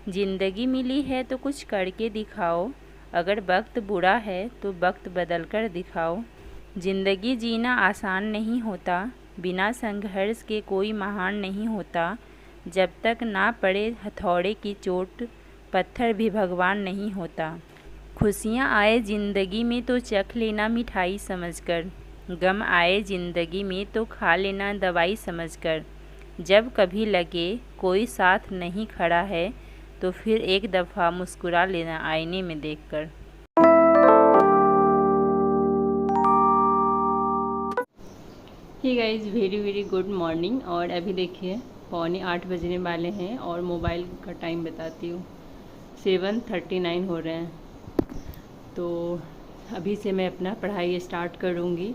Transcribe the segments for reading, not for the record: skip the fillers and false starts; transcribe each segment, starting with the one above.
जिंदगी मिली है तो कुछ करके दिखाओ, अगर वक्त बुरा है तो वक्त बदल कर दिखाओ। जिंदगी जीना आसान नहीं होता, बिना संघर्ष के कोई महान नहीं होता। जब तक ना पड़े हथौड़े की चोट, पत्थर भी भगवान नहीं होता। खुशियाँ आए ज़िंदगी में तो चख लेना मिठाई समझकर, गम आए ज़िंदगी में तो खा लेना दवाई समझकर। जब कभी लगे कोई साथ नहीं खड़ा है, तो फिर एक दफ़ा मुस्कुरा लेना आईने में देखकर। Hey guys, very very good morning. और अभी देखिए 7:45 बजने वाले हैं और मोबाइल का टाइम बताती हूँ, 7:39 हो रहे हैं। तो अभी से मैं अपना पढ़ाई स्टार्ट करूँगी।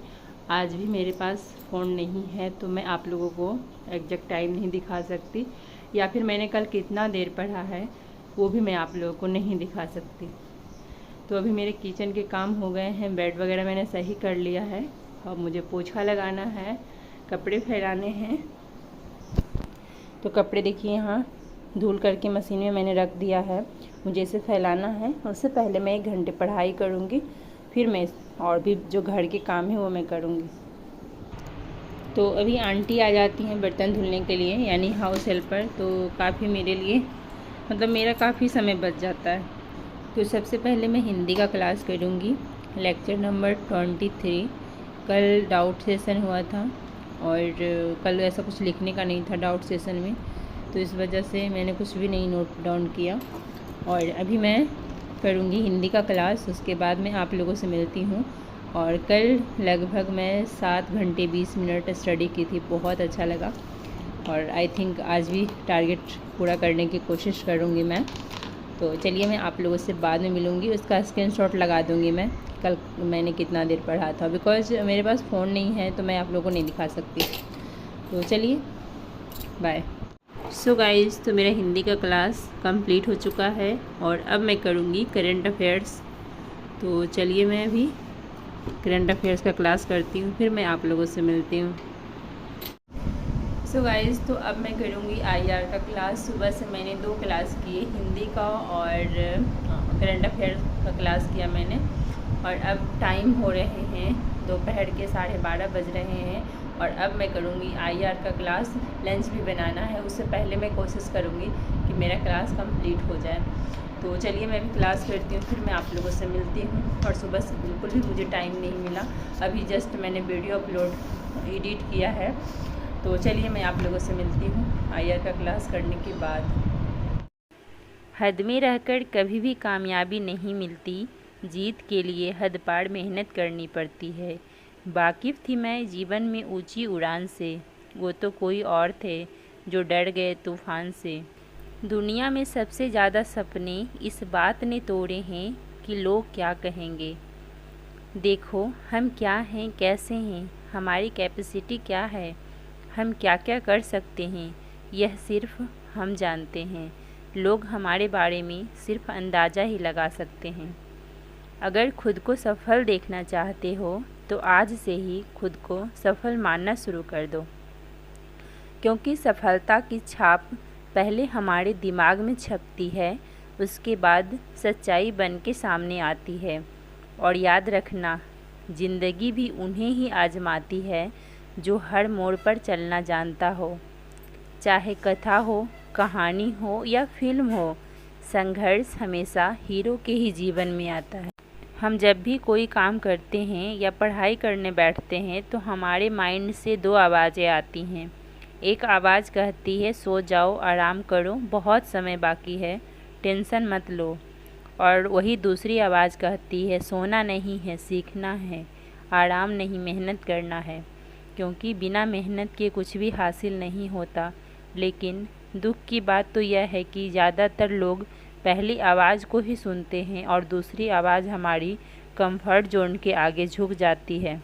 आज भी मेरे पास फ़ोन नहीं है तो मैं आप लोगों को एग्जैक्ट टाइम नहीं दिखा सकती, या फिर मैंने कल कितना देर पढ़ा है वो भी मैं आप लोगों को नहीं दिखा सकती। तो अभी मेरे किचन के काम हो गए हैं, बेड वगैरह मैंने सही कर लिया है। अब मुझे पोछा लगाना है, कपड़े फैलाने हैं। तो कपड़े देखिए यहाँ धुल करके मशीन में मैंने रख दिया है, मुझे इसे फैलाना है। उससे पहले मैं 1 घंटे पढ़ाई करूँगी, फिर मैं और भी जो घर के काम है वो मैं करूँगी। तो अभी आंटी आ जाती हैं बर्तन धुलने के लिए, यानी हाउस हेल्पर। तो काफ़ी मेरे लिए मतलब मेरा काफ़ी समय बच जाता है। तो सबसे पहले मैं हिंदी का क्लास करूँगी, लेक्चर नंबर 23। कल डाउट सेशन हुआ था और कल ऐसा कुछ लिखने का नहीं था डाउट सेशन में, तो इस वजह से मैंने कुछ भी नहीं नोट डाउन किया। और अभी मैं करूँगी हिंदी का क्लास, उसके बाद मैं आप लोगों से मिलती हूँ। और कल लगभग मैं 7 घंटे 20 मिनट स्टडी की थी, बहुत अच्छा लगा। और आई थिंक आज भी टारगेट पूरा करने की कोशिश करूँगी मैं। तो चलिए मैं आप लोगों से बाद में मिलूँगी, उसका स्क्रीनशॉट लगा दूँगी मैं कल मैंने कितना देर पढ़ा था। बिकॉज़ मेरे पास फ़ोन नहीं है तो मैं आप लोगों को नहीं दिखा सकती। तो चलिए बाय। सो गाइज़, तो मेरा हिंदी का क्लास कंप्लीट हो चुका है और अब मैं करूँगी करंट अफेयर्स। तो चलिए मैं अभी करंट अफेयर्स का क्लास करती हूँ, फिर मैं आप लोगों से मिलती हूँ। सो गाइज़, तो अब मैं करूँगी IR का क्लास। सुबह से मैंने 2 क्लास किए, हिंदी का और करंट अफेयर्स का क्लास किया मैंने। और अब टाइम हो रहे हैं दोपहर के 12:30 बज रहे हैं और अब मैं करूँगी IR का क्लास। लंच भी बनाना है, उससे पहले मैं कोशिश करूँगी कि मेरा क्लास कंप्लीट हो जाए। तो चलिए मैं भी क्लास करती हूँ, फिर मैं आप लोगों से मिलती हूँ। और सुबह से बिल्कुल भी मुझे टाइम नहीं मिला, अभी जस्ट मैंने वीडियो अपलोड एडिट किया है। तो चलिए मैं आप लोगों से मिलती हूँ IR का क्लास करने के बाद। हद में रहकर कभी भी कामयाबी नहीं मिलती, जीत के लिए हद पार मेहनत करनी पड़ती है। वाकिफ़ थी मैं जीवन में ऊंची उड़ान से, वो तो कोई और थे जो डर गए तूफ़ान से। दुनिया में सबसे ज़्यादा सपने इस बात ने तोड़े हैं कि लोग क्या कहेंगे। देखो हम क्या हैं, कैसे हैं, हमारी कैपेसिटी क्या है, हम क्या क्या कर सकते हैं, यह सिर्फ हम जानते हैं। लोग हमारे बारे में सिर्फ अंदाज़ा ही लगा सकते हैं। अगर खुद को सफल देखना चाहते हो तो आज से ही खुद को सफल मानना शुरू कर दो, क्योंकि सफलता की छाप पहले हमारे दिमाग में छपती है, उसके बाद सच्चाई बन के सामने आती है। और याद रखना, ज़िंदगी भी उन्हें ही आजमाती है जो हर मोड़ पर चलना जानता हो। चाहे कथा हो, कहानी हो या फिल्म हो, संघर्ष हमेशा हीरो के ही जीवन में आता है। हम जब भी कोई काम करते हैं या पढ़ाई करने बैठते हैं तो हमारे माइंड से 2 आवाज़ें आती हैं। एक आवाज़ कहती है सो जाओ, आराम करो, बहुत समय बाकी है, टेंशन मत लो। और वही दूसरी आवाज़ कहती है सोना नहीं है, सीखना है, आराम नहीं मेहनत करना है। क्योंकि बिना मेहनत के कुछ भी हासिल नहीं होता। लेकिन दुख की बात तो यह है कि ज़्यादातर लोग पहली आवाज़ को ही सुनते हैं और दूसरी आवाज़ हमारी कंफर्ट जोन के आगे झुक जाती है।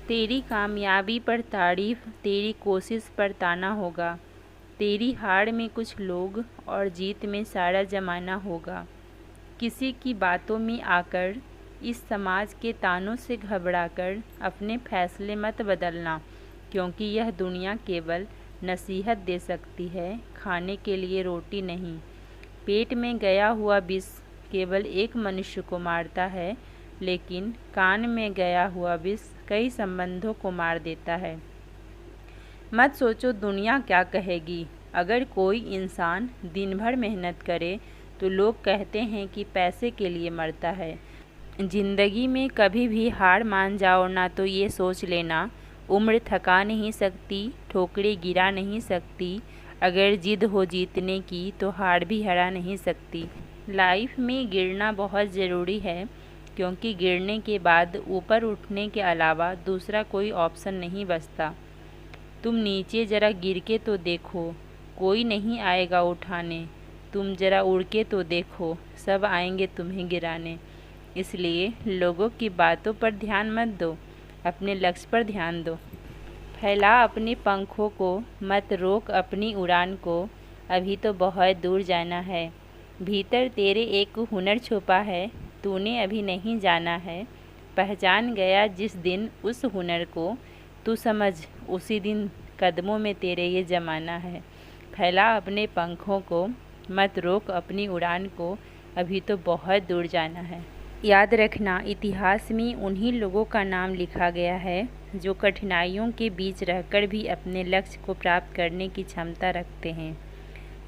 तेरी कामयाबी पर तारीफ़, तेरी कोशिश पर ताना होगा। तेरी हार में कुछ लोग और जीत में सारा ज़माना होगा। किसी की बातों में आकर, इस समाज के तानों से घबराकर अपने फैसले मत बदलना, क्योंकि यह दुनिया केवल नसीहत दे सकती है, खाने के लिए रोटी नहीं। पेट में गया हुआ विष केवल एक मनुष्य को मारता है, लेकिन कान में गया हुआ विष कई संबंधों को मार देता है। मत सोचो दुनिया क्या कहेगी। अगर कोई इंसान दिन भर मेहनत करे तो लोग कहते हैं कि पैसे के लिए मरता है। ज़िंदगी में कभी भी हार मान जाओ ना तो ये सोच लेना, उम्र थका नहीं सकती, ठोकरें गिरा नहीं सकती। अगर जिद हो जीतने की तो हार भी हरा नहीं सकती। लाइफ में गिरना बहुत ज़रूरी है, क्योंकि गिरने के बाद ऊपर उठने के अलावा दूसरा कोई ऑप्शन नहीं बचता। तुम नीचे ज़रा गिर के तो देखो, कोई नहीं आएगा उठाने। तुम ज़रा उड़ के तो देखो, सब आएंगे तुम्हें गिराने। इसलिए लोगों की बातों पर ध्यान मत दो, अपने लक्ष्य पर ध्यान दो। फैला अपने पंखों को, मत रोक अपनी उड़ान को, अभी तो बहुत दूर जाना है। भीतर तेरे एक हुनर छुपा है, तूने अभी नहीं जाना है। पहचान गया जिस दिन उस हुनर को, तू समझ उसी दिन कदमों में तेरे ये ज़माना है। फैला अपने पंखों को, मत रोक अपनी उड़ान को, अभी तो बहुत दूर जाना है। याद रखना, इतिहास में उन्हीं लोगों का नाम लिखा गया है जो कठिनाइयों के बीच रहकर भी अपने लक्ष्य को प्राप्त करने की क्षमता रखते हैं।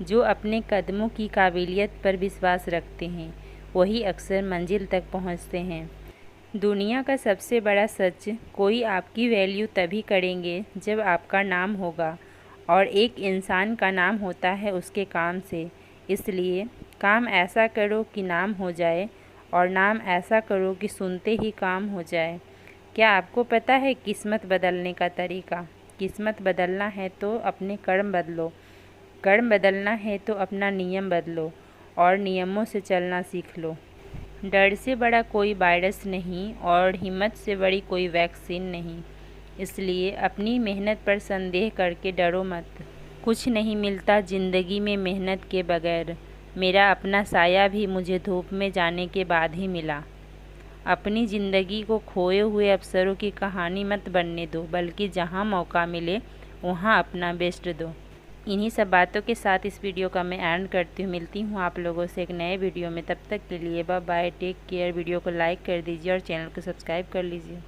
जो अपने कदमों की काबिलियत पर विश्वास रखते हैं, वही अक्सर मंजिल तक पहुंचते हैं। दुनिया का सबसे बड़ा सच, कोई आपकी वैल्यू तभी करेंगे जब आपका नाम होगा, और एक इंसान का नाम होता है उसके काम से। इसलिए काम ऐसा करो कि नाम हो जाए, और नाम ऐसा करो कि सुनते ही काम हो जाए। क्या आपको पता है किस्मत बदलने का तरीका? किस्मत बदलना है तो अपने कर्म बदलो, कर्म बदलना है तो अपना नियम बदलो, और नियमों से चलना सीख लो। डर से बड़ा कोई वायरस नहीं, और हिम्मत से बड़ी कोई वैक्सीन नहीं। इसलिए अपनी मेहनत पर संदेह करके डरो मत। कुछ नहीं मिलता ज़िंदगी में मेहनत के बगैर। मेरा अपना साया भी मुझे धूप में जाने के बाद ही मिला। अपनी ज़िंदगी को खोए हुए अवसरों की कहानी मत बनने दो, बल्कि जहाँ मौका मिले वहाँ अपना बेस्ट दो। इन्हीं सब बातों के साथ इस वीडियो का मैं एंड करती हूँ। मिलती हूँ आप लोगों से एक नए वीडियो में। तब तक के लिए bye bye, take care. Video को लाइक कर दीजिए और चैनल को सब्सक्राइब कर लीजिए।